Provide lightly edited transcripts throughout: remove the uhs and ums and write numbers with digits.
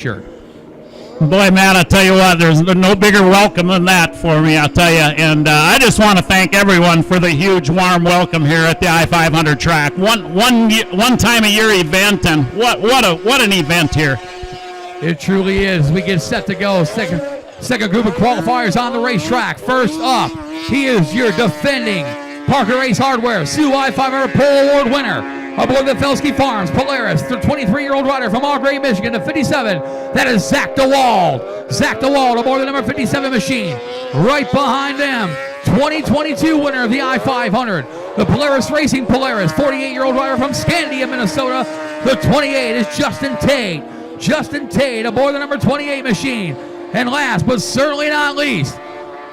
Sure. Boy, Matt, I tell you what, there's no bigger welcome than that for me, I'll tell you. And I just want to thank everyone for the huge, warm welcome here at the I-500 track. One time a year event, and what an event here. It truly is. We get set to go. Second group of qualifiers on the racetrack. First up, he is your defending Parker Race Hardware Sioux I-500 Pole Award winner. Aboard the Felsky Farms Polaris, the 23-year-old rider from Augrey, Michigan, the 57. That is Zach DeWald. Zach DeWald aboard the number 57 machine. Right behind them, 2022 winner of the I-500, the Polaris Racing Polaris, 48-year-old rider from Scandia, Minnesota. The 28 is Justin Tate. Justin Tate aboard the number 28 machine. And last but certainly not least,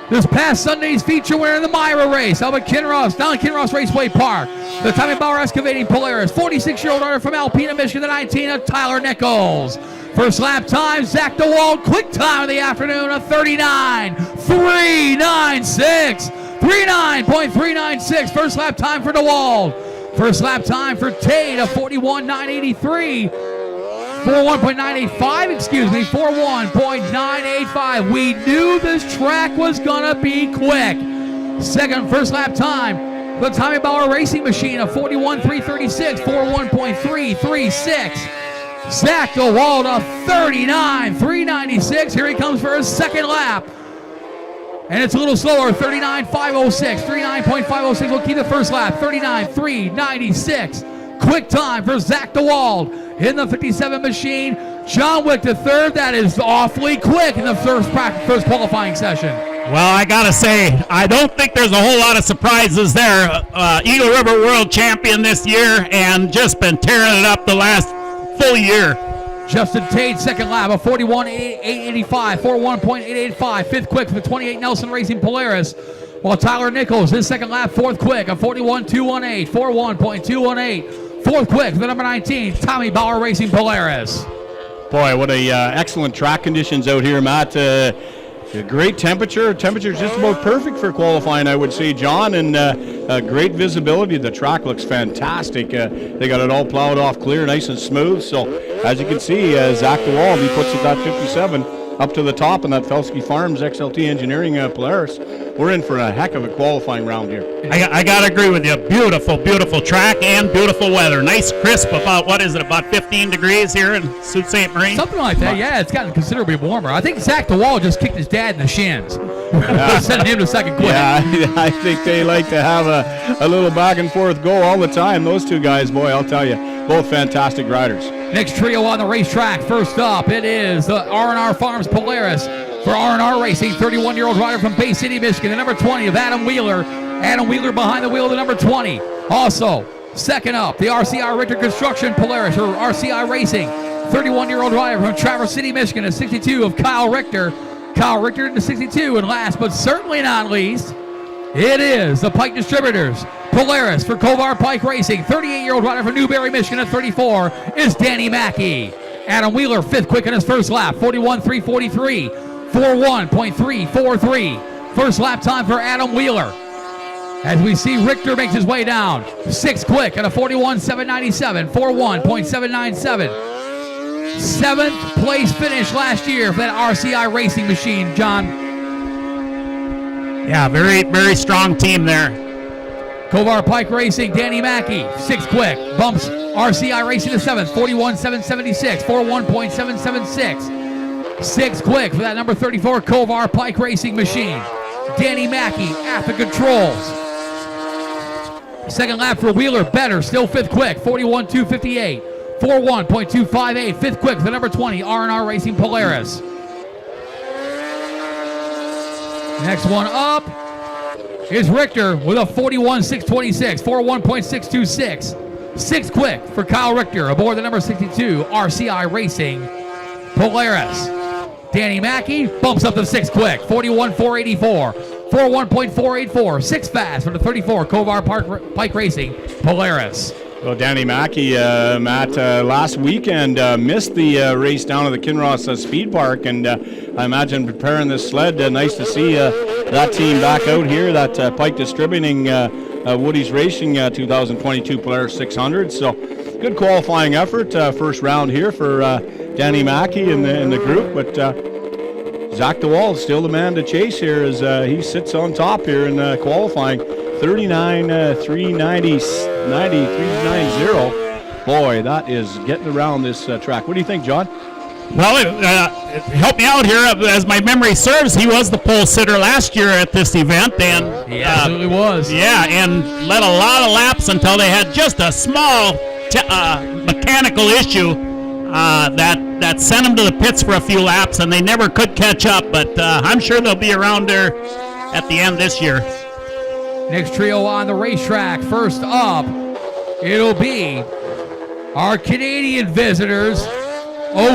this past Sunday's feature winner in the Myra race, down at Kinross Raceway Park, the Tommy Bauer Excavating Polaris, 46-year-old rider from Alpena, Michigan, the 19 of Tyler Nichols. First lap time, Zach DeWald, quick time of the afternoon of 39.396. 39.396, first lap time for DeWald. First lap time for Tate of 41.983. 41.985. We knew this track was gonna be quick. First lap time, the Tommy Bauer Racing Machine of 41.336, 41.336. Zach DeWald of 39.396. Here he comes for his second lap. And it's a little slower, 39.506, 39.506 will keep the first lap, 39.396. Quick time for Zach DeWald in the 57 machine. John Wick the third. That is awfully quick in the first qualifying session. Well, I got to say, I don't think there's a whole lot of surprises there. Eagle River World Champion this year and just been tearing it up the last full year. Justin Tate, second lap of 41.885, 41.885. Fifth quick for the 28 Nelson Racing Polaris. While Tyler Nichols, his second lap, fourth quick of 41.218, 41.218. Fourth quick for the number 19, Tommy Bauer Racing Polaris. Boy, what a excellent track conditions out here, Matt. A great temperature. Temperature's just about perfect for qualifying, I would say, John, and great visibility. The track looks fantastic. They got it all plowed off clear, nice and smooth. So, as you can see, Zach DeWald, he puts it at 57 up to the top in that Felsky Farms XLT Engineering Polaris. We're in for a heck of a qualifying round here. I got to agree with you. Beautiful, beautiful track and beautiful weather. Nice crisp, about 15 degrees here in Sault Ste. Marie? Something like that, yeah. It's gotten considerably warmer. I think Zach DeWald just kicked his dad in the shins. Sending him to second quick. Yeah, I think they like to have a little back and forth go all the time. Those two guys, boy, I'll tell you, both fantastic riders. Next trio on the racetrack. First up, it is the R&R Farms Polaris for R&R Racing, 31-year-old rider from Bay City, Michigan, the number 20 of Adam Wheeler. Adam Wheeler behind the wheel of the number 20. Also, second up, the RCI Richter Construction Polaris, or RCI Racing, 31-year-old rider from Traverse City, Michigan, the 62 of Kyle Richter. Kyle Richter in the 62, and last but certainly not least, it is the Pike Distributors Polaris for Kovar Pike Racing, 38-year-old rider from Newberry, Michigan at 34 is Danny Mackey. Adam Wheeler, fifth quick in his first lap, 41.343, 41.343. First lap time for Adam Wheeler. As we see Richter makes his way down, sixth quick at a 41.797, 41.797. Seventh place finish last year for that RCI Racing Machine, John. Yeah, very, very strong team there. Kovar Pike Racing, Danny Mackey, sixth quick, bumps RCI Racing to seventh, 41.776, 41.776. Sixth quick for that number 34 Kovar Pike Racing Machine. Danny Mackey at the controls. Second lap for Wheeler, better, still fifth quick, 41.258, 41.258. Fifth quick for the number 20 R&R Racing Polaris. Next one up is Richter with a 41.626, 41.626. Sixth quick for Kyle Richter aboard the number 62 RCI Racing Polaris. Danny Mackey bumps up to sixth quick, 41.484, 41.484. Sixth fast for the 34 Kovar Pike Racing Polaris. Well, Danny Mackey, Matt, last weekend missed the race down at the Kinross Speed Park, and I imagine preparing this sled. Nice to see that team back out here, that Pike Distributing Woody's Racing 2022 Polaris 600. So good qualifying effort, first round here for Danny Mackey in the group, but Zach DeWald still the man to chase here as he sits on top here in qualifying. 390. Boy, that is getting around this track. What do you think, John? Well, help me out here. As my memory serves, he was the pole sitter last year at this event, and He absolutely was. yeah, and led a lot of laps until they had just a small mechanical issue that sent them to the pits for a few laps, and they never could catch up. But I'm sure they'll be around there at the end this year. Next trio on the racetrack. First up, it'll be our Canadian visitors.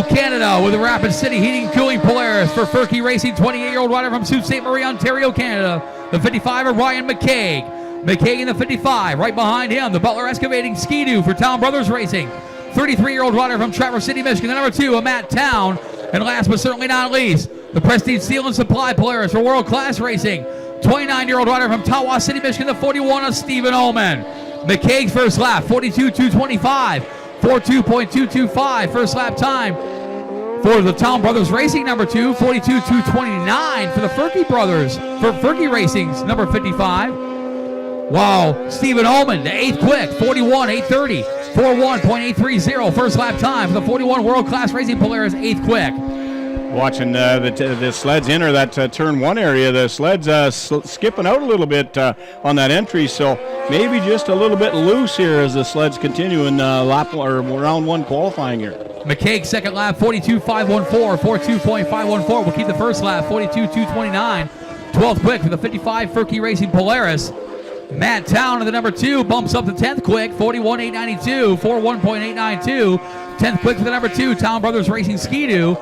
Canada with the Rapid City Heating and Cooling Polaris for Furky Racing, 28-year-old rider from Sault Ste. Marie, Ontario, Canada. The 55 of Ryan McCaig. McCaig in the 55. Right behind him, the Butler Excavating Ski-Doo for Town Brothers Racing. 33-year-old rider from Traverse City, Michigan. The number 2 of Matt Town. And last but certainly not least, the Prestige Steel and Supply Polaris for World Class Racing. 29-year-old rider from Tawas City, Michigan. The 41 of Stephen Ullman. McCaig's first lap, 42.225. 42.225 first lap time for the Town Brothers Racing number 2, 42.229 for the Furky Brothers, for Furky Racing's number 55. Wow, Stephen Ullman, the 8th quick, 41.830, 41.830 first lap time for the 41 World Class Racing Polaris 8th quick. Watching the sleds enter that turn 1 area, the sleds skipping out a little bit on that entry, so maybe just a little bit loose here as the sleds continue in lap or round 1 qualifying here. McCaig second lap 42.514, 42.514. We'll keep the first lap 42.229. 12th quick for the 55 Furky Racing Polaris. Matt Town in the number 2 bumps up to 10th quick, 41.892, 41.892. 10th quick for the number 2 Town Brothers Racing Ski-Doo.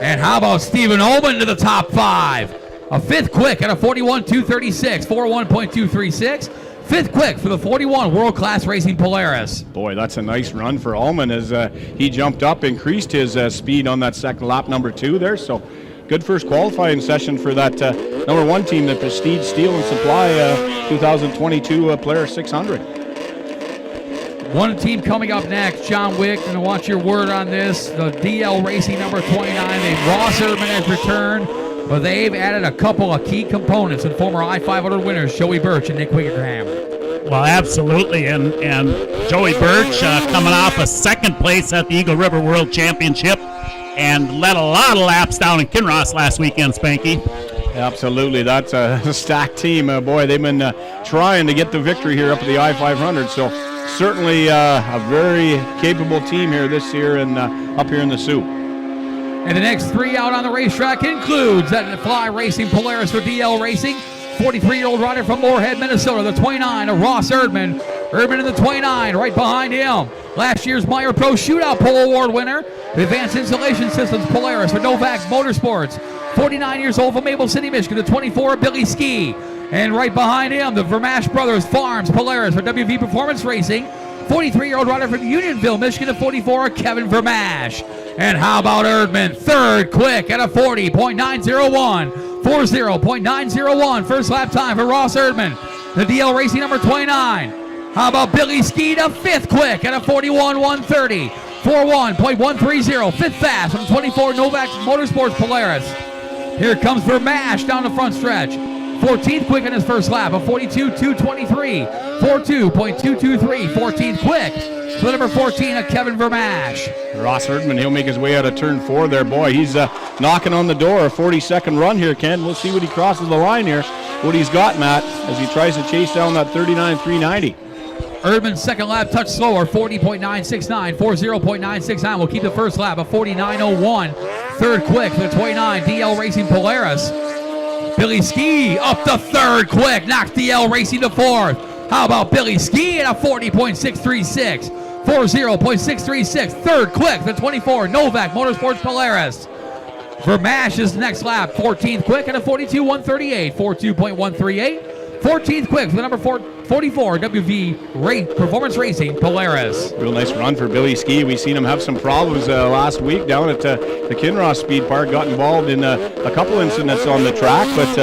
And how about Stephen Ullman to the top 5? A 5th quick at a 41.236, 41.236. 5th quick for the 41 World Class Racing Polaris. Boy, that's a nice run for Ullman as he jumped up, increased his speed on that second lap, number 2 there. So good first qualifying session for that number 1 team, the Prestige Steel and Supply 2022 Polaris 600. One team coming up next, John Wick, and I want your word on this. The DL Racing number 29, Ross Erdman has returned, but they've added a couple of key components and former I-500 winners, Joey Birch and Nick Wickerham. Well, absolutely, and Joey Birch coming off a 2nd place at the Eagle River World Championship and led a lot of laps down in Kinross last weekend, Spanky. Absolutely, that's a stacked team. Boy, they've been trying to get the victory here up at the I-500, so certainly a very capable team here this year and up here in the Soo. And the next 3 out on the racetrack includes that Fly Racing Polaris for DL Racing. 43-year-old rider from Moorhead, Minnesota, the 29 of Ross Erdman. Erdman in the 29, right behind him. Last year's Meyer Pro Shootout Pole Award winner. The Advanced Insulation Systems Polaris for Novak Motorsports. 49 years old from Maple City, Michigan, the 24 of Billy Ski. And right behind him, the Vermash Brothers Farms Polaris for WV Performance Racing. 43-year-old rider from Unionville, Michigan, the 44 of Kevin Vermash. And how about Erdman? 3rd quick at a 40.901. 40.901 first lap time for Ross Erdman. The DL Racing number 29. How about Billy Ski to 5th quick at a 41.130. 41.130. 5th fast from 24 Novak Motorsports Polaris. Here comes Vermash down the front stretch. 14th quick in his first lap, a 42.223, 42.223, 14th quick for the number 14 of Kevin Vermash. Ross Erdman, he'll make his way out of turn 4 there. Boy, he's knocking on the door. A 40-second run here, Ken. We'll see what he crosses the line here, what he's got, Matt, as he tries to chase down that 39.390. Erdman's second lap touch slower, 40.969, 40.969. We'll keep the first lap, a 49.01. 3rd quick for the 29 DL Racing Polaris. Billy Ski up to 3rd quick, knocks DL Racing to 4th. How about Billy Ski at a 40.636, 40.636, 3rd quick, the 24 Novak Motorsports Polaris. Vermash's next lap, 14th quick at a 42.138, 42.138, 14th quick for the number 44 WV Performance Racing Polaris. Real nice run for Billy Ski. We've seen him have some problems last week down at the Kinross Speed Park. Got involved in a couple incidents on the track, but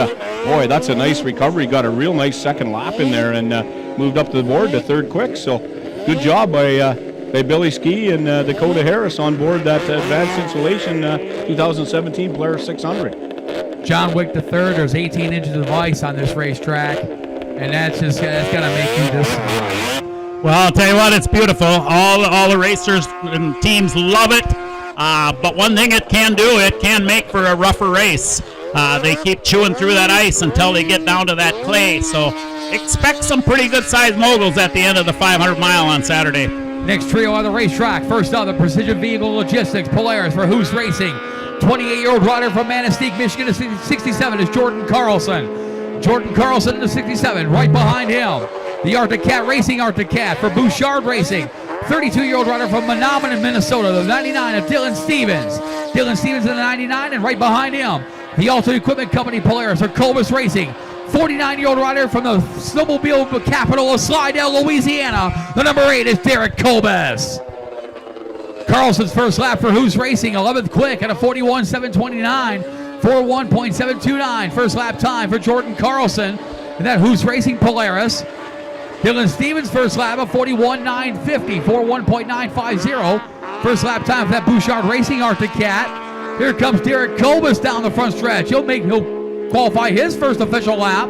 boy, that's a nice recovery. Got a real nice second lap in there and moved up the board to 3rd quick. So good job by by Billy Ski and Dakota Harris on board that Advanced Insulation 2017 Polaris 600. John Wick III, there's 18 inches of ice on this racetrack, and that's going to make you just smile. Well, I'll tell you what, it's beautiful. All the racers and teams love it. But one thing it can do, it can make for a rougher race. They keep chewing through that ice until they get down to that clay. So expect some pretty good-sized moguls at the end of the 500 mile on Saturday. Next trio on the racetrack. First up, the Precision Vehicle Logistics Polaris for Who's Racing. 28-year-old rider from Manistee, Michigan, the 67 is Jordan Carlson. Jordan Carlson in the 67, right behind him. The Arctic Cat Racing Arctic Cat for Bouchard Racing. 32-year-old rider from Menominee, Minnesota, the 99 of Dylan Stevens. Dylan Stevens in the 99, and right behind him, the Alta Equipment Company Polaris for Colbus Racing. 49-year-old rider from the snowmobile capital of Slidell, Louisiana. The number 8 is Derek Colbus. Carlson's first lap for Who's Racing, 11th quick at a 41.729, 41.729. First lap time for Jordan Carlson and that Who's Racing Polaris. Dylan Stevens' first lap of 41.950, 41.950. First lap time for that Bouchard Racing Arctic Cat. Here comes Derek Colbus down the front stretch. He'll qualify his first official lap.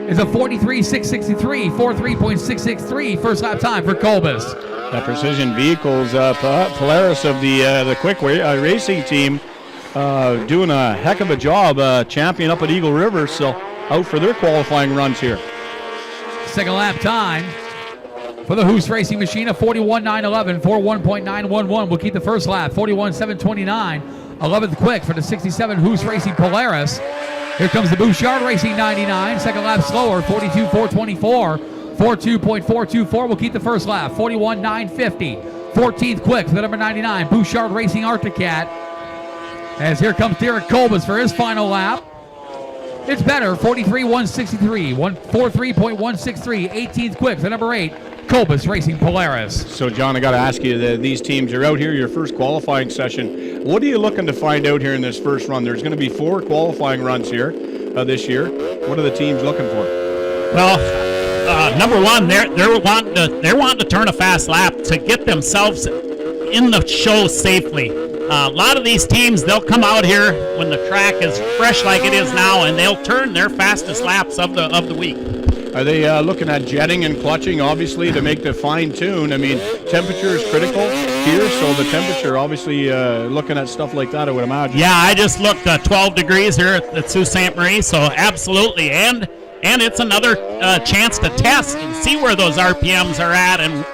Is a 43.663, 43.663. First lap time for Colbus. The Precision Vehicles Polaris of the quick racing team doing a heck of a job, champion up at Eagle River, so out for their qualifying runs here. Second lap time for the Who's Racing machine of 41.911, 41.911 will keep the first lap, 41.729, 11th quick for the 67 Who's Racing Polaris. Here comes the Bouchard Racing 99, second lap slower, 42.424, 42.424 will keep the first lap, 41.950, 14th quick for the number 99 Bouchard Racing Arctic Cat. As here comes Derek Colbus for his final lap. It's better, 43.163, 43.163, 18th quick for number 8, Colbus Racing Polaris. So, John, I got to ask you, these teams are out here, your first qualifying session. What are you looking to find out here in this first run? There's going to be 4 qualifying runs here this year. What are the teams looking for? Well, number one, they're wanting to turn a fast lap to get themselves in the show safely. A lot of these teams, they'll come out here when the track is fresh like it is now, and they'll turn their fastest laps of the week. Are they looking at jetting and clutching, obviously, to make the fine tune? I mean, temperature is critical here, so the temperature, obviously, looking at stuff like that, I would imagine. Yeah, I just looked 12 degrees here at Sault Ste. Marie, so absolutely, and it's another chance to test and see where those RPMs are at and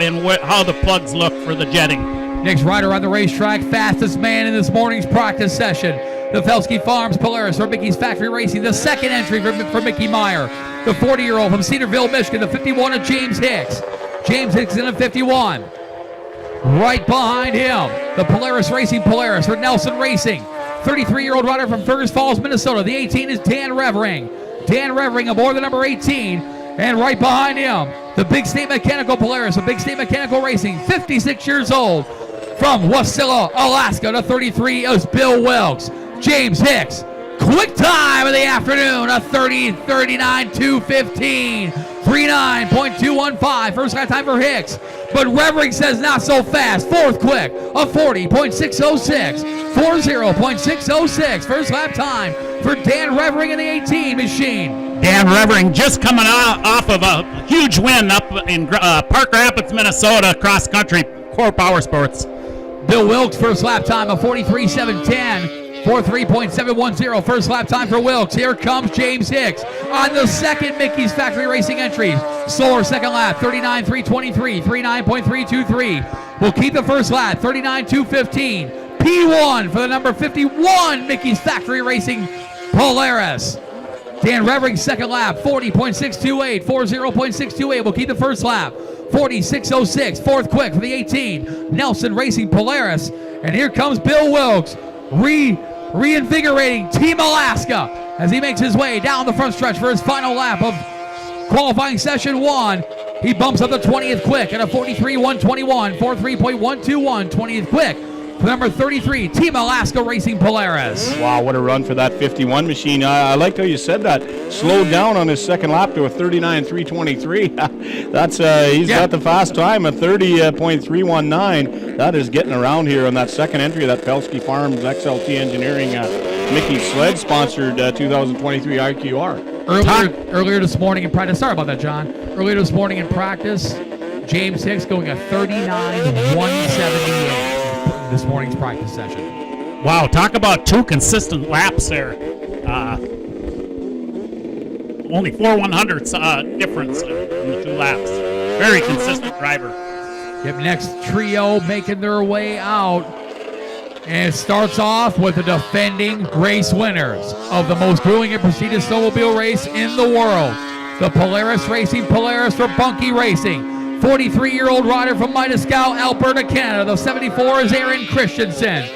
how the plugs look for the jetting. Next rider on the racetrack, fastest man in this morning's practice session. The Felsky Farms Polaris for Mickey's Factory Racing. The second entry for Mickey Meyer. The 40-year-old from Cedarville, Michigan. The 51 of James Hicks. James Hicks in the 51. Right behind him, the Polaris Racing Polaris for Nelson Racing. 33-year-old rider from Fergus Falls, Minnesota. The 18 is Dan Revering. Dan Revering aboard the number 18. And right behind him, the Big State Mechanical Polaris of Big State Mechanical Racing. 56 years old. From Wasilla, Alaska, to 33 is Bill Wilkes. James Hicks, quick time of the afternoon, a 39.215, 39.215. First lap time for Hicks, but Revering says not so fast. Fourth quick, a 40.606, 40.606. First lap time for Dan Revering in the 18 machine. Dan Revering just coming off of a huge win up in Park Rapids, Minnesota, cross country, Core Power Sports. Bill Wilkes, first lap time of 43.710, 43.710. First lap time for Wilkes. Here comes James Hicks on the second Mickey's Factory Racing entry. Slower second lap, 39.323, 39.323. Will keep the first lap, 39.215. P1 for the number 51 Mickey's Factory Racing Polaris. Dan Revering, second lap, 40.628, 40.628. Will keep the first lap. 46.06, fourth quick for the 18, Nelson Racing Polaris. And here comes Bill Wilkes, reinvigorating Team Alaska as he makes his way down the front stretch for his final lap of qualifying session 1. He bumps up the 20th quick at a 43.121, 43.121, 20th quick for number 33, Team Alaska Racing Polaris. Wow, what a run for that 51 machine. I liked how you said that. Slowed down on his second lap to a 39.323. That's he's got the fast time, a 30.319. That is getting around here on that second entry of that Pelsky Farms XLT Engineering Mickey Sled sponsored 2023 IQR. Earlier this morning in practice, sorry about that, John. Earlier this morning in practice, James Hicks going a 39.178 this morning's practice session. Wow, talk about two consistent laps there. Only 4 100ths difference in the two laps. Very consistent driver. Yep, next trio making their way out. And it starts off with the defending race winners of the most grueling and prestigious snowmobile race in the world. The Polaris Racing Polaris for Bunky Racing. 43-year-old rider from Miniscal, Alberta, Canada. The 74 is Aaron Christensen.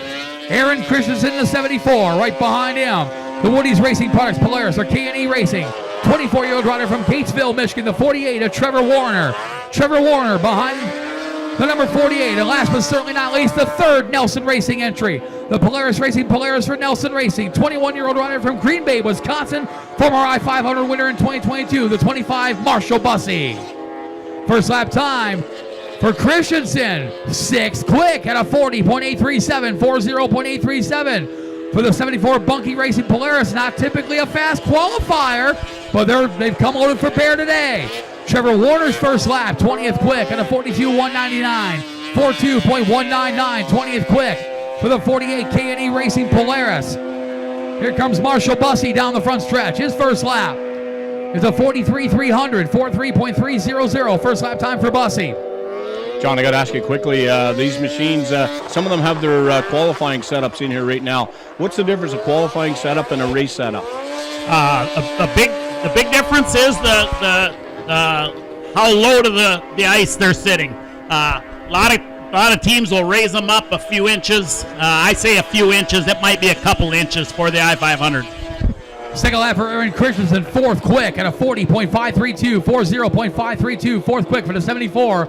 Aaron Christensen, the 74, right behind him. The Woody's Racing Products Polaris or K&E Racing. 24-year-old rider from Gatesville, Michigan. The 48 of Trevor Warner. Trevor Warner behind the number 48, and last but certainly not least, the third Nelson Racing entry. The Polaris Racing Polaris for Nelson Racing. 21-year-old rider from Green Bay, Wisconsin. Former I-500 winner in 2022, the 25, Marshall Bussey. First lap time for Christensen. 6th quick at a 40.837, 40.837. For the 74 Bunky Racing Polaris, not typically a fast qualifier, but they've come loaded for bear today. Trevor Warner's first lap, 20th quick at a 42.199, 42.199, 20th quick for the 48 K&E Racing Polaris. Here comes Marshall Bussey down the front stretch. His first lap is a 43.300, 43.300. First lap time for Bussey. John, I got to ask you quickly, these machines, some of them have their qualifying setups in here right now. What's the difference of qualifying setup and a race setup? The big difference is the how low to the ice they're sitting. A lot of teams will raise them up a few inches. I say a few inches. It might be a couple inches for the I-500. Second lap for Aaron Christensen, 4th quick at a 40.532, 40.532. 4th quick for the 74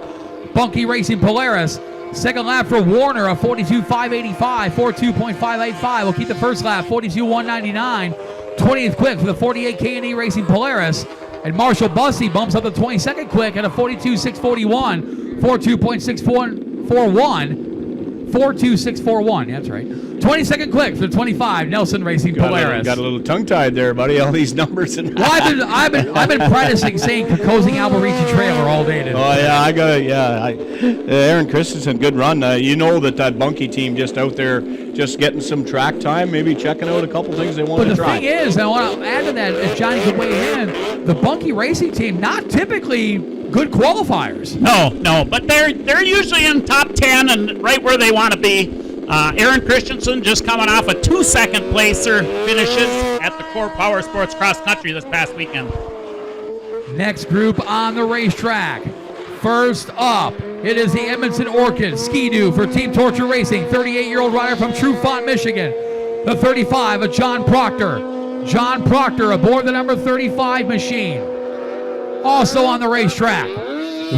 Bunky Racing Polaris. Second lap for Warner, a 42.585, 42.585. We'll keep the first lap, 42.199. 20th quick for the 48 K&E Racing Polaris. And Marshall Bussey bumps up the 22nd quick at a 42.641, 42.641. 42641, that's right. 22nd quick for 25 Nelson Racing Polaris. Got a little tongue-tied there, buddy. All these numbers. And well, I've been practicing saying Kokosing Alberici trailer all day today. Oh yeah, Aaron Christensen, good run. You know that Bunky team just out there, just getting some track time, maybe checking out a couple things they want to try. But the thing is, I want to add to that, if Johnny could weigh in, the Bunky Racing team not typically good qualifiers. No, but they're usually in top 10 and right where they want to be. Aaron Christensen just coming off a 2 second placer finishes at the Core Power Sports Cross Country this past weekend. Next group on the racetrack. First up, it is the Edmondson Orchid Ski-Doo for Team Torture Racing. 38-year-old rider from Trufant, Michigan. The 35 of John Proctor. John Proctor aboard the number 35 machine. Also on the racetrack,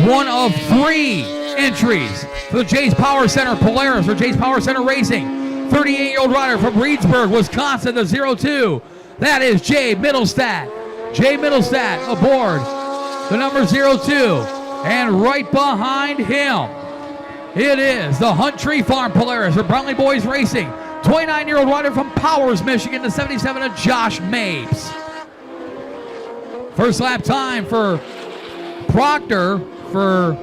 one of 3 entries for the Jay's Power Center Polaris or Jay's Power Center Racing. 38-year-old rider from Reedsburg, Wisconsin, the 02. That is Jay Middlestat. Jay Middlestat aboard the number 02. And right behind him, it is the Hunt Tree Farm Polaris for Brownlee Boys Racing. 29-year-old rider from Powers, Michigan, the 77 of Josh Mapes. First lap time for Proctor for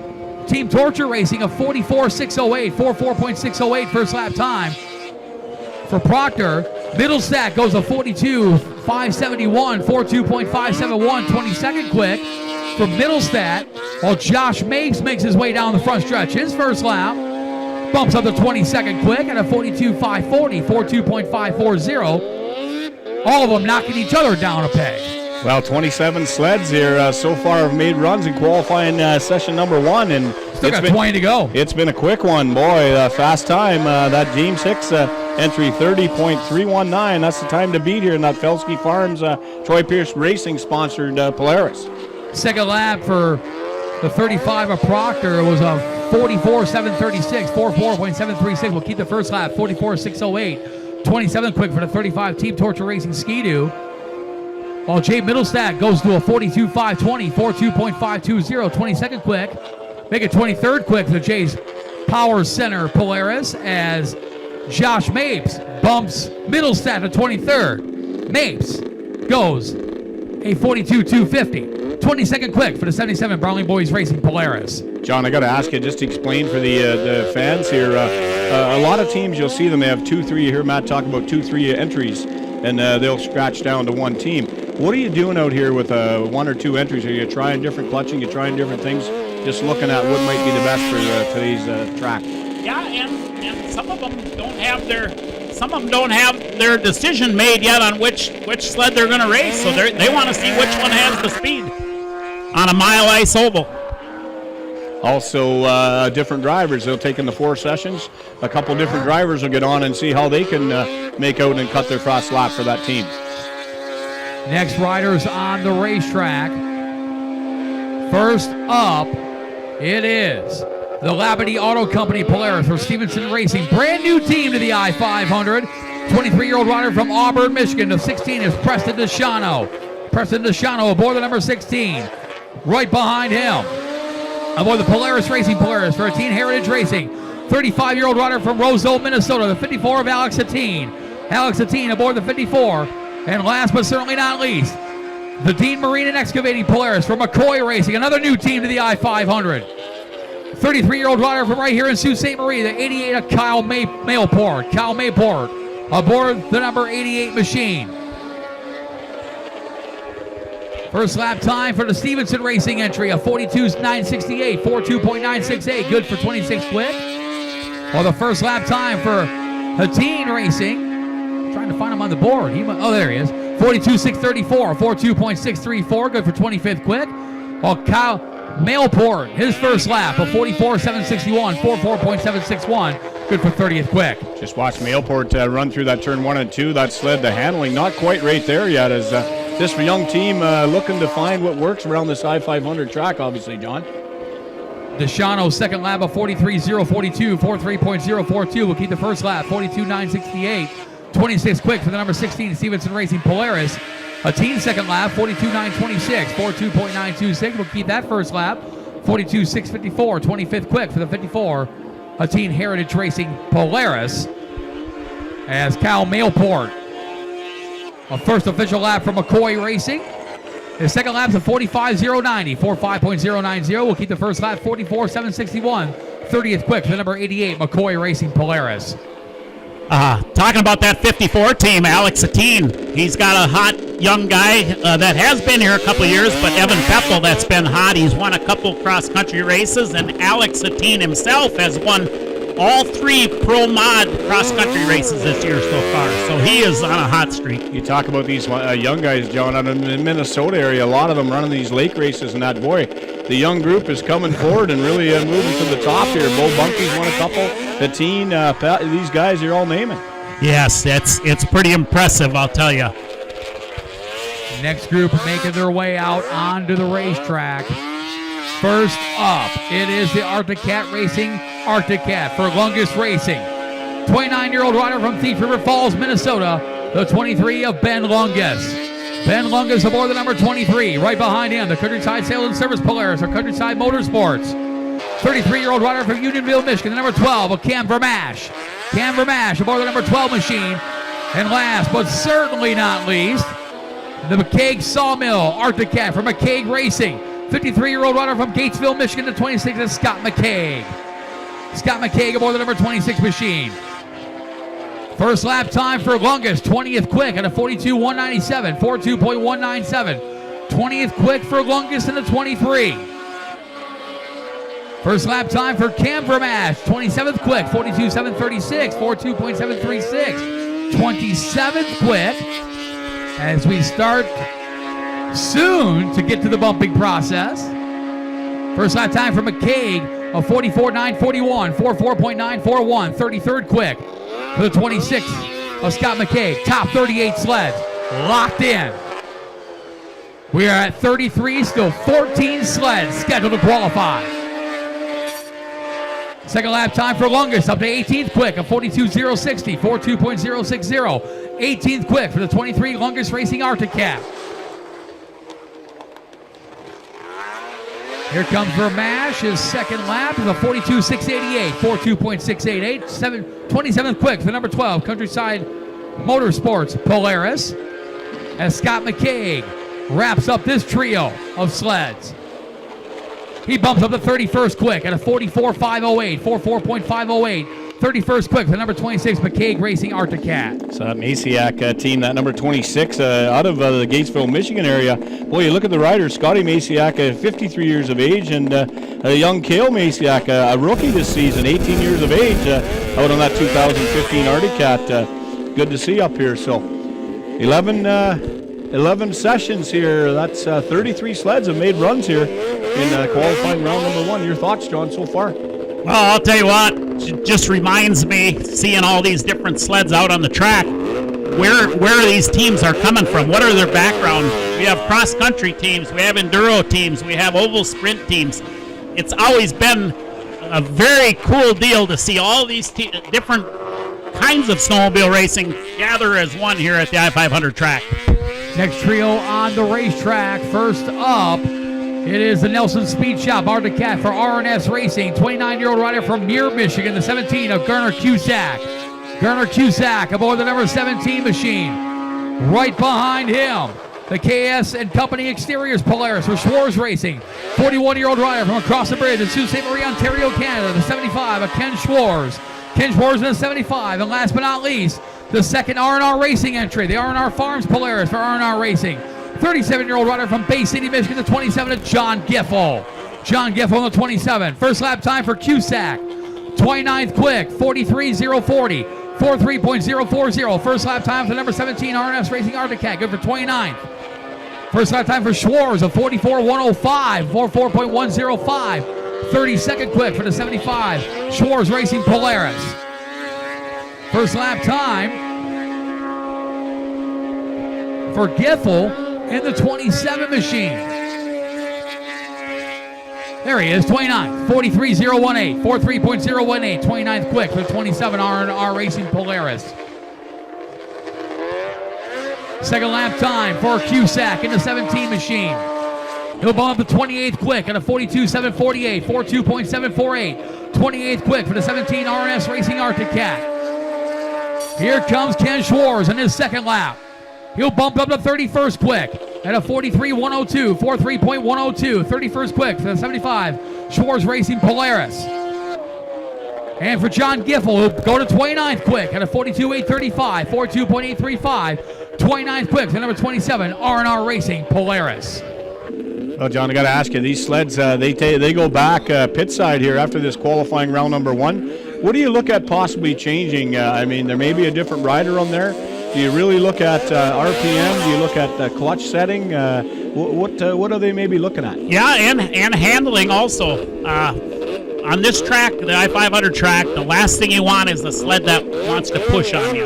Team Torture Racing of 44.608, 44.608 first lap time for Proctor. Middlestat goes a 42.571, 42.571, 22nd quick for Middlestat, while Josh Mapes makes his way down the front stretch. His first lap bumps up the 22nd quick at a 42.540, 42.540. All of them knocking each other down a peg. Well, 27 sleds here so far have made runs in qualifying session number 1, and still got 20 to go. It's been a quick one, boy. Fast time. That James Hicks entry 30.319. That's the time to beat here in that Felsky Farms Troy Pierce Racing sponsored Polaris. Second lap for the 35 of Proctor was a 44.736, 44.736 will keep the first lap, 44.608. 27 quick for the 35 Team Torture Racing Ski-Doo. While Jay Middlestadt goes to a 42.520, 42.520, 22nd quick. Make it 23rd quick for Jay's Power Center Polaris as Josh Mapes bumps Middlestadt to 23rd. Mapes goes a 42.250. 22nd quick for the 77 Brownlee Boys Racing Polaris. John, I got to ask you, just to explain for the fans here, a lot of teams, you'll see them, they have 2-3. You hear Matt talk about 2-3 entries, and they'll scratch down to one team. What are you doing out here with 1 or 2 entries? Are you trying different clutching? You trying different things? Just looking at what might be the best for today's track. Yeah, and some of them don't have their decision made yet on which sled they're going to race. So they want to see which one has the speed on a mile ice oval. Also, different drivers. They'll take in the 4 sessions. A couple different drivers will get on and see how they can make out and cut their fast lap for that team. Next riders on the racetrack. First up, it is the Labadee Auto Company Polaris for Stevenson Racing. Brand new team to the I-500. 23-year-old rider from Auburn, Michigan. The 16 is Preston Deshano. Preston Deshano aboard the number 16. Right behind him, aboard the Polaris Racing Polaris for Teen Heritage Racing. 35-year-old rider from Roseville, Minnesota. The 54 of Alex Satine. Alex Satine aboard the 54. And last but certainly not least, the Dean Marine and Excavating Polaris from McCoy Racing. Another new team to the I-500. 33-year-old rider from right here in Sault Ste. Marie, the 88 of Kyle Mayport. Kyle Mayport aboard the number 88 machine. First lap time for the Stevenson Racing entry, a 42.968, 42.968, good for 26 quick. While the first lap time for Hatine Racing, trying to find him on the board. There he is. 42.634, 42.634, good for 25th quick. While Kyle Mayport, his first lap, a 44.761, 44.761, good for 30th quick. Just watch Mayport run through that turn 1 and 2. That sled, the handling, not quite right there yet as this young team looking to find what works around this I-500 track, obviously, John. Deshano's second lap of 43.042, 43.042 will keep the first lap, 42.968. 26 quick for the number 16 Stevenson Racing Polaris. A team second lap, 42.926, 42.926 will keep that first lap, 42.654. 25th quick for the 54 A Teen Heritage Racing Polaris. As Kyle Mayport, a first official lap from McCoy Racing. His second lap's a 45.090, 45.090 will keep the first lap, 44.761. 30th quick for the number 88 McCoy Racing Polaris. Talking about that 54 team, Alex Satine. He's got a hot young guy that has been here a couple of years, but Evan Peffel, that's been hot. He's won a couple cross-country races, and Alex Satine himself has won all 3 Pro Mod cross-country races this year so far. So he is on a hot streak. You talk about these young guys, John, out in the Minnesota area, a lot of them running these lake races, and that boy, the young group is coming forward and really moving to the top here. Bo Bunky's won a couple. The teen, these guys you're all naming. Yes, it's pretty impressive, I'll tell you. Next group making their way out onto the racetrack. First up, it is the Arctic Cat Racing Arctic Cat for Lungus Racing. 29-year-old rider from Thief River Falls, Minnesota, the 23 of Ben Lungus. Ben Lungus aboard the number 23. Right behind him, the Countryside Sales and Service Polaris or Countryside Motorsports. 33-year-old rider from Unionville, Michigan, the number 12 of Cam Vermash. Cam Vermash aboard the number 12 machine. And last but certainly not least, the McCaig Sawmill Arctic Cat from McCaig Racing. 53-year-old rider from Gatesville, Michigan, the 26 is Scott McCaig. Scott McCaig aboard the number 26 machine. First lap time for Lungus, 20th quick at a 42.197, 42.197. 20th quick for Lungus in the 23. First lap time for Cam Vermash, 27th quick, 42.736, 42.736. 27th quick as we start soon to get to the bumping process. First lap time for McCaig of 44.941, 44.941, 33rd quick for the 26 of Scott McCaig. Top 38 sleds locked in. We are at 33, still 14 sleds scheduled to qualify. Second lap time for longest, up to 18th quick, a 42.060, 42.060. 18th quick for the 23 longest racing Arctic Cat. Here comes Vermash, his second lap is a 42.688, 42.688. 27th quick for the number 12 Countryside Motorsports Polaris. As Scott McCaig wraps up this trio of sleds. He bumps up the 31st quick at a 44.508, 44.508. 31st quick for the number 26 McCaig Racing Arctic Cat. So that Masiak team, that number 26, out of the Gatesville, Michigan area. Boy, you look at the riders, Scotty Masiak, 53 years of age, and a young Cale Masiak, a rookie this season, 18 years of age, out on that 2015 Arctic Cat. Good to see up here. So 11 sessions here. That's 33 sleds have made runs here in qualifying round number 1. Your thoughts, John, so far? Well, I'll tell you what, it just reminds me, seeing all these different sleds out on the track, where these teams are coming from. What are their background? We have cross-country teams, we have enduro teams, we have oval sprint teams. It's always been a very cool deal to see all these different kinds of snowmobile racing gather as one here at the I-500 track. Next trio on the racetrack. First up, it is the Nelson Speed Shop Arctic Cat for R&S Racing. 29-year-old rider from near Michigan, the 17 of Garner Cusack. Garner Cusack aboard the number 17 machine. Right behind him, the KS and Company Exteriors Polaris for Schwarz Racing. 41-year-old rider from across the bridge in Sault Ste. Marie, Ontario, Canada, the 75 of Ken Schwarz. Ken Schwarz in the 75, and last but not least, the second R&R Racing entry, the R&R Farms Polaris for R&R Racing. 37-year-old rider from Bay City, Michigan, the 27 of John Giffel. John Giffel on the 27. First lap time for Cusack. 29th quick, 43.040, 43.040. First lap time for the number 17 R&S Racing Arctic Cat, good for 29th. First lap time for Schwarz of 44.105, 44.105. 32nd quick for the 75 Schwarz Racing Polaris. First lap time for Giffel in the 27 machine. There he is, 29, 43.018, 43.018, 29th quick for the 27 R&R Racing Polaris. Second lap time for Cusack in the 17 machine. He'll bump up the 28th quick at a 42.748, 42.748. 28th quick for the 17 R&S Racing Arctic Cat. Here comes Ken Schwarz in his second lap. He'll bump up to 31st quick at a 43.102, 43.102. 31st quick for the 75 Schwarz Racing Polaris. And for John Giffel, he'll go to 29th quick at a 42.835, 42.835. 29th quick for the number 27 R&R Racing Polaris. Well, John, I got to ask you, these sleds, they go back pit side here after this qualifying round number 1. What do you look at possibly changing? I mean, there may be a different rider on there. Do you really look at RPM? Do you look at clutch setting? What are they maybe looking at? Yeah, and handling also. On this track, the I-500 track, the last thing you want is the sled that wants to push on you.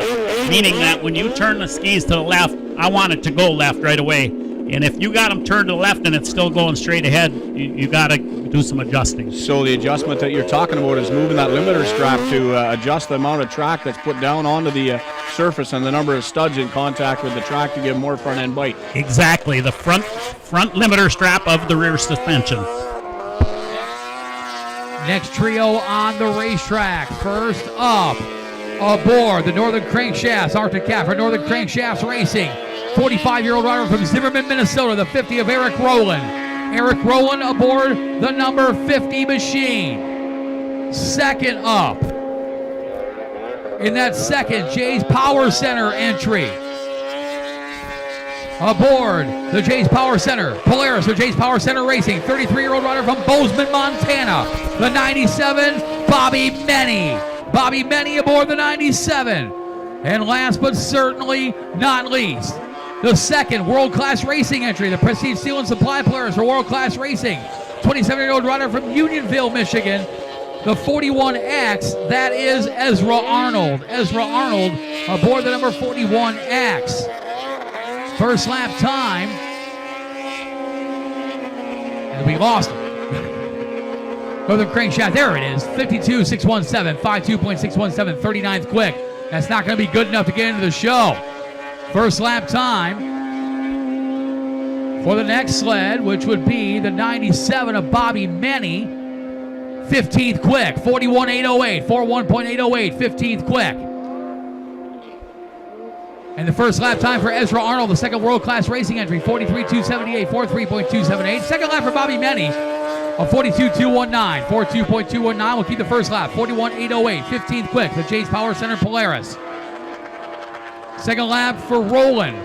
Meaning that when you turn the skis to the left, I want it to go left right away. And if you got them turned to the left and it's still going straight ahead, you got to do some adjusting. So the adjustment that you're talking about is moving that limiter strap to adjust the amount of track that's put down onto the surface and the number of studs in contact with the track to give more front end bite. Exactly, the front limiter strap of the rear suspension. Next trio on the racetrack. First up, aboard the Northern Crankshafts Arctic Cat for Northern Crankshafts Racing. 45-year-old rider from Zimmerman, Minnesota, the 50 of Eric Rowland. Eric Rowland aboard the number 50 machine. Second up, in that second Jay's Power Center entry. Aboard the Jay's Power Center, Polaris for Jay's Power Center Racing. 33-year-old rider from Bozeman, Montana, the 97, Bobby Menny. Bobby Menny aboard the 97. And last but certainly not least, the second World Class Racing entry, the Prestige Steel and Supply Polaris for World Class Racing. 27-year-old rider from Unionville, Michigan, the 41X, that is Ezra Arnold. Ezra Arnold aboard the number 41X. First lap time, and we lost him. Northern Crankshaft, there it is, 52.617, 52.617, 39th quick. That's not going to be good enough to get into the show. First lap time for the next sled, which would be the 97 of Bobby Menny, 15th quick, 41.808, 41.808, 15th quick. And the first lap time for Ezra Arnold, the second world-class racing entry, 43.278, 43.278. Second lap for Bobby Menny, a 42.219, 42.219 will keep the first lap, 41.808, 15th quick, the James Power Center Polaris. Second lap for Roland,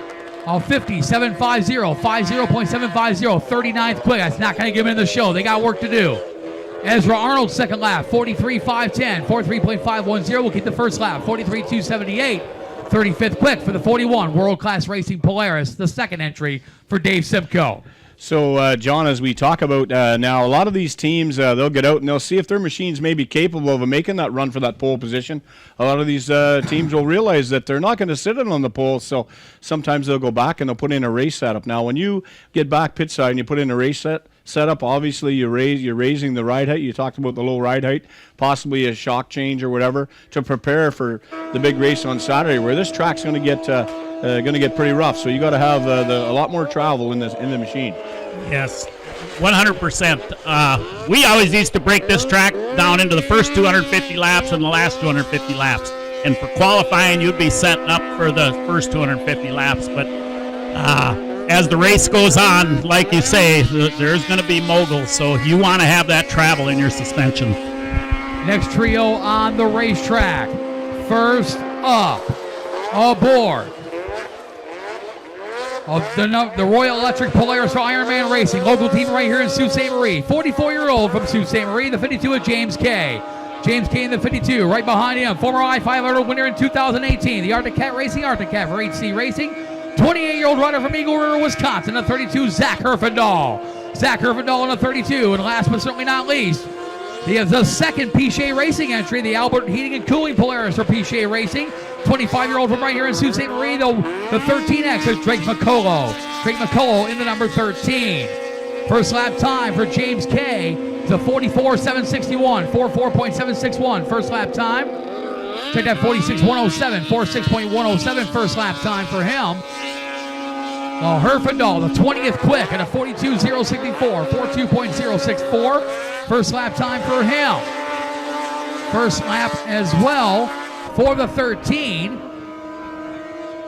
a 50.750, 50.750, 39th quick. That's not going to give him the show. They got work to do. Ezra Arnold, second lap, 43.510, 43.510 will keep the first lap, 43.278, 35th quick for the 41 World-Class Racing Polaris, the second entry for Dave Simcoe. So, John, as we talk about now, a lot of these teams, they'll get out and they'll see if their machines may be capable of making that run for that pole position. A lot of these teams will realize that they're not going to sit it on the pole, so sometimes they'll go back and they'll put in a race setup. Now, when you get back pit side and you put in a race setup, obviously you're raising the ride height. You talked about the low ride height, possibly a shock change or whatever to prepare for the big race on Saturday, where this track's going to get pretty rough. So you got to have a lot more travel in the machine. Yes, 100%. We always used to break this track down into the first 250 laps and the last 250 laps. And for qualifying, you'd be setting up for the first 250 laps. But as the race goes on, like you say, there's going to be moguls. So you want to have that travel in your suspension. Next trio on the racetrack. First up, aboard of the Royal Electric Polaris for Ironman Racing, local team right here in Sault Ste. Marie. 44-year-old from Sault Ste. Marie, the 52 of James Kay. James Kay in the 52, right behind him, former I-500 winner in 2018, the Arctic Cat Racing for HC Racing. 28-year-old rider from Eagle River, Wisconsin, the 32, Zach Herfindahl. Zach Herfindahl in the 32, and last but certainly not least, he has the second Pichet Racing entry, the Albert Heating and Cooling Polaris for Pichet Racing. 25-year-old from right here in Sault Ste. Marie, the 13X is Drake McCullough. Drake McCullough in the number 13. First lap time for James Kay is a 44.761, 44.761 first lap time. Check that 46.107, 46.107 first lap time for him. Herfindahl, the 20th quick at a 42.064, 42.064 first lap time for him. First lap as well for the 13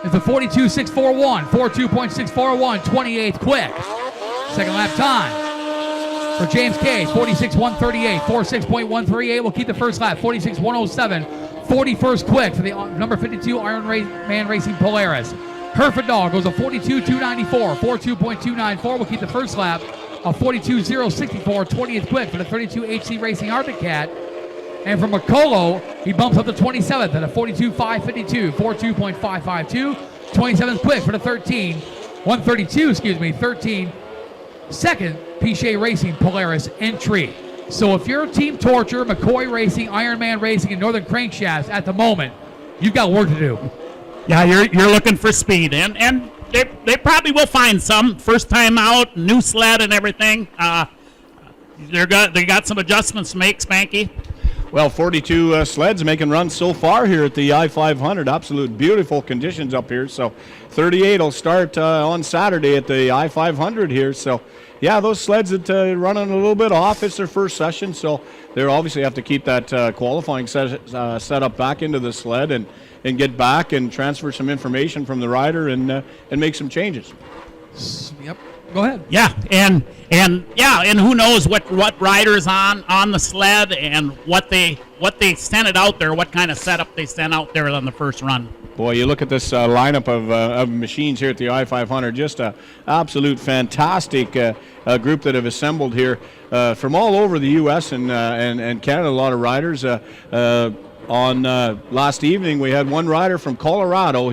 is the 42.641, 42.641, 28th quick. Second lap time for James Kay, 46.138, 46.138 will keep the first lap, 46.107, 41st quick for the number 52 Ironman Racing Polaris. Herfindahl goes a 42.294, 42.294 will keep the first lap, a 42.064, 20th quick for the 32 HC Racing Arctic Cat. And for McCullough, he bumps up to 27th at a 42.552, 42.552, 27th quick for the 13 second Pichet Racing Polaris entry. So if you're Team Torture, McCoy Racing, Ironman Racing, and Northern Crankshafts at the moment, you've got work to do. Yeah, you're looking for speed, and they probably will find some first time out, new sled and everything. They got some adjustments to make, Spanky. Well, 42 sleds making runs so far here at the I-500. Absolute beautiful conditions up here. So 38 will start on Saturday at the I-500 here. So, yeah, those sleds that running a little bit off. It's their first session, so they obviously have to keep that qualifying setup back into the sled and get back and transfer some information from the rider and make some changes. Yep. Go ahead. Yeah, and who knows what riders on the sled and what they sent it out there, what kind of setup they sent out there on the first run. Boy, you look at this lineup of machines here at the I-500, just a absolute fantastic group that have assembled here from all over the U.S. and Canada. A lot of riders. On last evening, we had one rider from Colorado.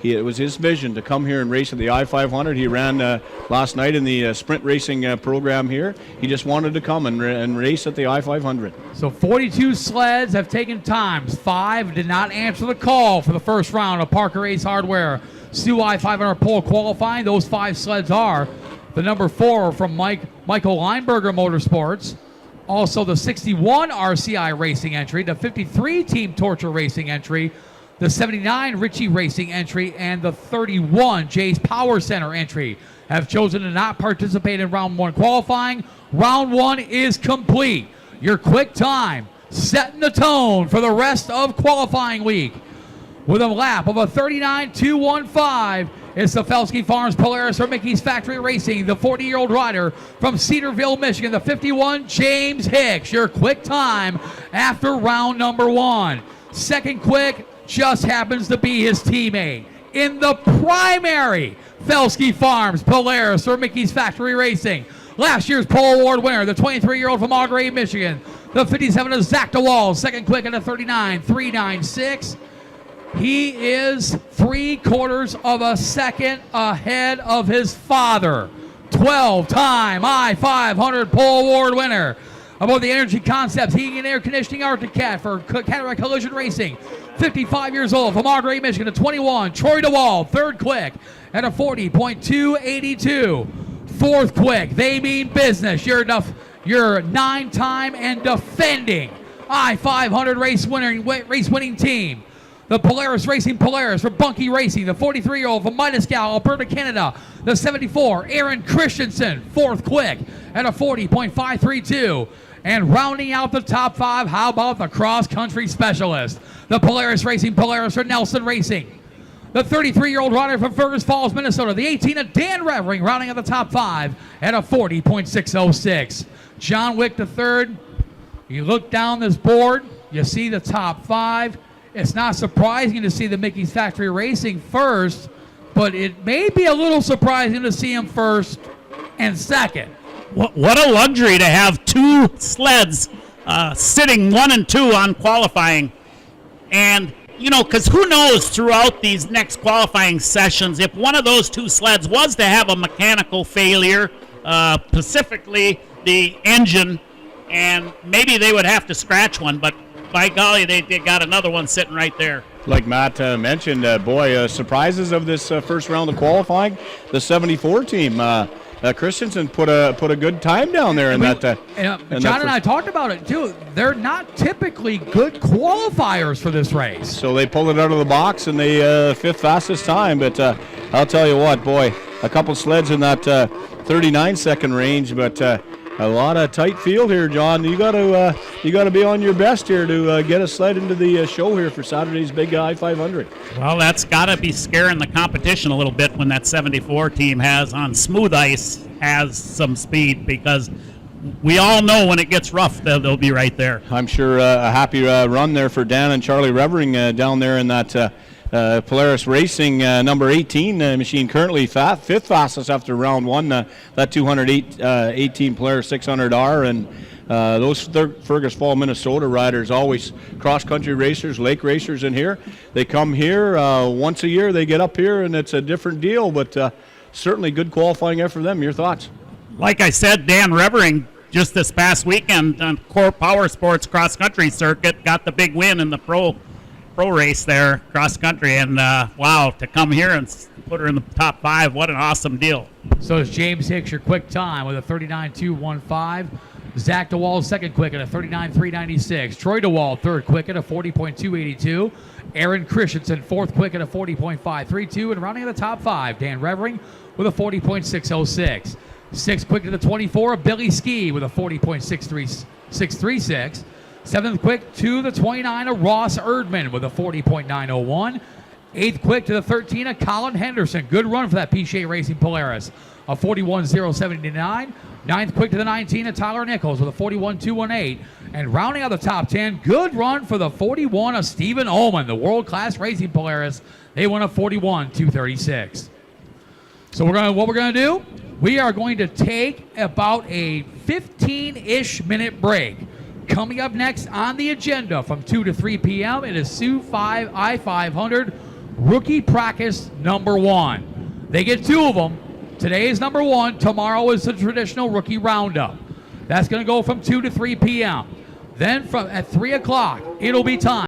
It was his vision to come here and race at the I-500. He ran last night in the sprint racing program here. He just wanted to come and race at the I-500. So 42 sleds have taken times. 5 did not answer the call for the first round of Parker Ace Hardware Sioux I-500 pole qualifying. Those 5 sleds are the number 4 from Michael Leinberger Motorsports, Also the 61 RCI Racing entry, the 53 Team Torture Racing entry, the 79 Ritchie Racing entry, and the 31 Jay's Power Center entry have chosen to not participate in round 1 qualifying. Round 1 is complete. Your quick time setting the tone for the rest of qualifying week. With a lap of a 39.215, it's the Felsky Farms Polaris or Mickey's Factory Racing, the 40-year-old rider from Cedarville, Michigan, the 51 James Hicks. Your quick time after round number 1. Second quick just happens to be his teammate in the primary Felsky Farms Polaris or Mickey's Factory Racing. Last year's pole award winner, the 23-year-old from Augrey, Michigan, the 57 of Zach DeWall, second quick at a 39.396. He is 3/4 of a second ahead of his father. 12-time I-500 pole award winner. About the Energy Concepts Heating and Air Conditioning Arctic Cat for Cataract Collision Racing. 55 years old from Augrey, Michigan, the 21, Troy DeWall, third quick at a 40.282. Fourth quick, they mean business. Your 9-time and defending I-500 race winning team. The Polaris Racing Polaris for Bunky Racing, the 43-year-old from Midas Alberta, Canada. The 74, Aaron Christensen, fourth quick at a 40.532. And rounding out the top 5, how about the cross-country specialist? The Polaris Racing Polaris for Nelson Racing. The 33-year-old rider from Fergus Falls, Minnesota. The 18 of Dan Revering, rounding out the top 5 at a 40.606. John Wick III, you look down this board, you see the top 5. It's not surprising to see the Mickey's Factory Racing first, but it may be a little surprising to see him first and second. What a luxury to have 2 sleds sitting 1 and 2 on qualifying. And, you know, because who knows throughout these next qualifying sessions, if one of those 2 sleds was to have a mechanical failure, specifically the engine, and maybe they would have to scratch one, but by golly, they got another one sitting right there. Like Matt mentioned, surprises of this first round of qualifying. The 74 team, Christensen put a good time down there in that. John and I talked about it too. They're not typically good qualifiers for this race. So they pulled it out of the box and they 5th fastest time. But I'll tell you what, boy, a couple sleds in that 39-second range, but. A lot of tight field here, John. You got to be on your best here to get a sled into the show here for Saturday's big I-500. Well, that's got to be scaring the competition a little bit when that 74 team has on smooth ice has some speed, because we all know when it gets rough they'll be right there. I'm sure a happy run there for Dan and Charlie Revering down there in that. Polaris Racing number 18 machine, currently 5th fastest after round 1. That 218 Polaris 600R, and those Fergus Fall, Minnesota riders, always cross-country racers, lake racers in here. They come here once a year. They get up here, and it's a different deal, but certainly good qualifying effort for them. Your thoughts? Like I said, Dan Revering just this past weekend on Core Power Sports cross-country circuit got the big win in the pro race there, cross country, and wow, to come here and put her in the top 5, what an awesome deal. So it's James Hicks, your quick time with a 39.215. Zach DeWall, second quick at a 39.396. Troy DeWall, third quick at a 40.282. Aaron Christensen, fourth quick at a 40.532. And rounding out the top 5, Dan Revering with a 40.606. Sixth quick to the 24, Billy Ski with a 40.636. Seventh quick to the 29 of Ross Erdman with a 40.901. Eighth quick to the 13 of Colin Henderson. Good run for that Piche Racing Polaris, a 41.079. Ninth quick to the 19 of Tyler Nichols with a 41.218. And rounding out the top 10, good run for the 41 of Stephen Ullman, the world-class Racing Polaris. They won a 41.236. So what we're going to do, we are going to take about a 15-ish minute break. Coming up next on the agenda from 2 to 3 p.m., it is Sioux 5 I-500 Rookie Practice number 1. They get 2 of them. Today is number 1. Tomorrow is the traditional rookie roundup. That's going to go from 2 to 3 p.m. Then at 3 o'clock, it'll be time